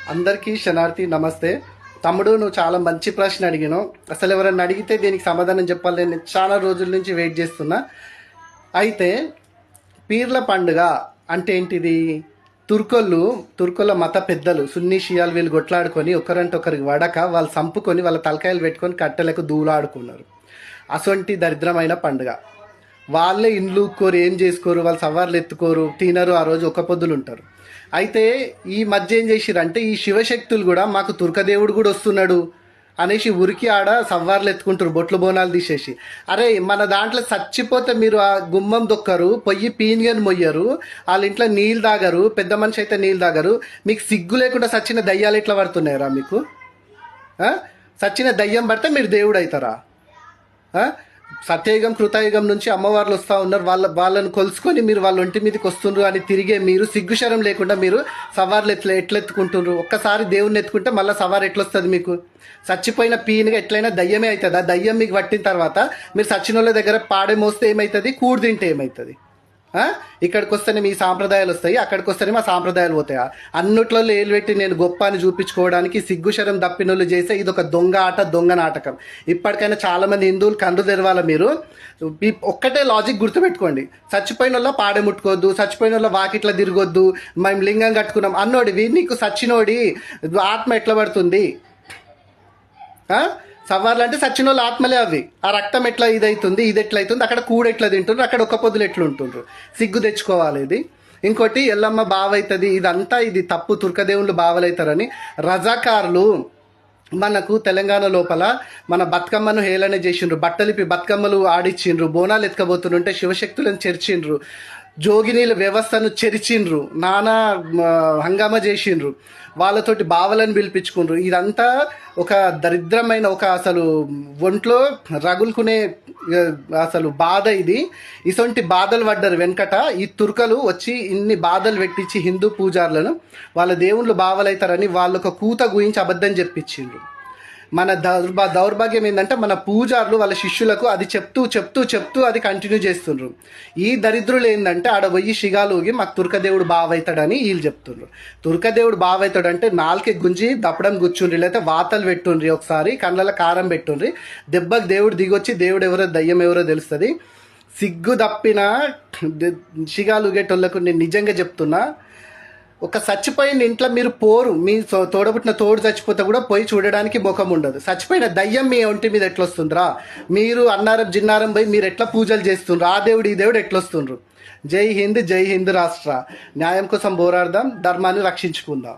అందరికీ శనార్థి నమస్తే. తమ్ముడు, నువ్వు చాలా మంచి ప్రశ్న అడిగినావు. అసలు ఎవరన్నా అడిగితే దీనికి సమాధానం చెప్పాలి. నేను చాలా రోజుల నుంచి వెయిట్ చేస్తున్నా. అయితే పీర్ల పండుగ అంటే ఏంటిది? తుర్కొల్ల మత పెద్దలు సున్నీ షియాలు వీళ్ళు కొట్లాడుకొని ఒకరంటే ఒకరికి వడక వాళ్ళు సంపుకొని వాళ్ళ తలకాయలు పెట్టుకొని కట్టెలకు దూలాడుకున్నారు. అసొంటి దరిద్రమైన పండుగ. వాళ్ళే ఇండ్లు కోరు, ఏం చేసుకోరు, వాళ్ళు సవార్లు ఎత్తుకోరు, తినరు, ఆ రోజు ఒక్క పొద్దులు ఉంటారు. అయితే ఈ మధ్య ఏం చేసిరంటే ఈ శివశక్తులు కూడా మాకు తుర్కదేవుడు కూడా వస్తున్నాడు అనేసి ఉరికి ఆడ సవ్వార్లు ఎత్తుకుంటారు, బొట్లు బోనాలు తీసేసి. అరే, మన దాంట్లో చచ్చిపోతే మీరు ఆ గుమ్మం దొక్కరు, పొయ్యి పీనిగని మొయ్యరు, వాళ్ళ ఇంట్లో నీళ్ళు తాగరు, పెద్ద మనిషి అయితే నీళ్ళు తాగరు. మీకు సిగ్గు లేకుండా సచ్చిన దయ్యాలు ఎట్లా పడుతున్నాయరా మీకు? సచ్చిన దయ్యం పడితే మీరు దేవుడు అవుతారా? సత్యయుగం కృతయుగం నుంచి అమ్మవార్లు వస్తూ ఉన్నారు, వాళ్ళని కొలుసుకొని మీరు వాళ్ళ ఒంటి మీదకి వస్తుండ్రు అని తిరిగే మీరు సిగ్గుశరం లేకుండా మీరు సవార్లు ఎట్లెత్తుకుంటుండ్రు? ఒక్కసారి దేవుణ్ణి ఎత్తుకుంటే మళ్ళీ సవారు ఎట్లొస్తుంది మీకు? చచ్చిపోయిన పీనుగా ఎట్లయినా దయ్యమే అవుతుంది. ఆ దయ్యం మీకు పట్టిన తర్వాత మీరు సచిన వాళ్ళ దగ్గర పాడే మోస్తే ఏమవుతుంది, కూడు తింటే ఏమవుతుంది? ఇక్కడికి వస్తేనే మీ సాంప్రదాయాలు వస్తాయి, అక్కడికి వస్తేనే మా సాంప్రదాయాలు పోతాయా? అన్నిట్లో ఏలు పెట్టి నేను గొప్ప అని చూపించుకోవడానికి సిగ్గుశరం దప్పినోళ్ళు చేసే ఇది ఒక దొంగ ఆట, దొంగ నాటకం. ఇప్పటికైనా చాలా మంది హిందువులు కండు తెరవాల. మీరు ఒక్కటే లాజిక్ గుర్తుపెట్టుకోండి. చచ్చిపోయిన వాళ్ళ పాడే ముట్టుకోవద్దు, చచ్చిపోయిన వాళ్ళ వాకిట్లా తిరగొద్దు, మేము లింగం కట్టుకున్నాం అన్నోడివి నీకు సచ్చినోడి ఆత్మ ఎట్లా పడుతుంది? సవార్లు అంటే సచిన వాళ్ళు ఆత్మలే అవి. ఆ రక్తం ఎట్లా ఇదవుతుంది, ఇది ఎట్లా అవుతుంది, అక్కడ కూడ ఎట్లా తింటుండ్రు, అక్కడ ఒక్క పొద్దులు ఎట్లా ఉంటుండ్రు? సిగ్గు తెచ్చుకోవాలి. ఇది ఇంకోటి ఎల్లమ్మ బావవుతుంది, ఇదంతా ఇది తప్పు. తుర్కదేవుళ్ళు బావలవుతారని రజాకారులు మనకు తెలంగాణ లోపల మన బతుకమ్మను హేళన చేసిండ్రు, బట్టలిపి బతుకమ్మలు ఆడిచ్చిండ్రు, బోనాలు ఎత్తుకబోతుంటే శివశక్తులను చెరిచిండ్రు, జోగినీల వ్యవస్థను చెరిచిండ్రు, నానా హంగామా చేసిండ్రు, వాళ్ళతోటి బావలను పిలిపించుకుండ్రు. ఇదంతా ఒక దరిద్రమైన ఒక అసలు ఒంట్లో రగులుకునే అసలు బాధ ఇది. ఇటువంటి బాధలు పడ్డారు వెనకట ఈ తుర్కలు వచ్చి ఇన్ని బాధలు పెట్టించి హిందూ పూజారులను వాళ్ళ దేవుళ్ళు బావలవుతారని వాళ్ళొక కూత గురించి అబద్ధం చెప్పించిండ్రు. మన దౌర్భాగ్యం ఏంటంటే మన పూజారులు వాళ్ళ శిష్యులకు అది చెప్తూ చెప్తూ చెప్తూ అది కంటిన్యూ చేస్తుండ్రు. ఈ దరిద్రులు ఏంటంటే ఆడ పోయి షిగాలుగి మాకు తుర్కదేవుడు బావవుతాడని వీళ్ళు చెప్తుండ్రు. తుర్కదేవుడు బావవుతాడు అంటే నాలుకే గుంజి దప్పడం కూర్చుండ్రి, లేకపోతే వాతలు పెట్టుండ్రి, ఒకసారి కళ్ళలో కారం పెట్టుండ్రి, దెబ్బకి దేవుడు దిగొచ్చి దేవుడు ఎవరో దయ్యం ఎవరో తెలుస్తుంది. సిగ్గు తప్పిన షిగాలుగేటోళ్లకు నేను నిజంగా చెప్తున్నా, ఒక చచ్చిపోయిన ఇంట్లో మీరు పోరు, మీ తోడబుట్టిన తోడు చచ్చిపోతే కూడా పోయి చూడడానికి ముఖం ఉండదు. చచ్చిపోయిన దయ్యం మీ ఒంటి మీద ఎట్లొస్తుండ్రా? మీరు అన్నారం జిన్నారం పోయి మీరు ఎట్లా పూజలు చేస్తుండ్రు? ఆ దేవుడు ఈ దేవుడు ఎట్లొస్తుండ్రు? జై హింద్, జై హింద్ రాష్ట్ర. న్యాయం కోసం పోరాడదాం, ధర్మాన్ని రక్షించుకుందాం.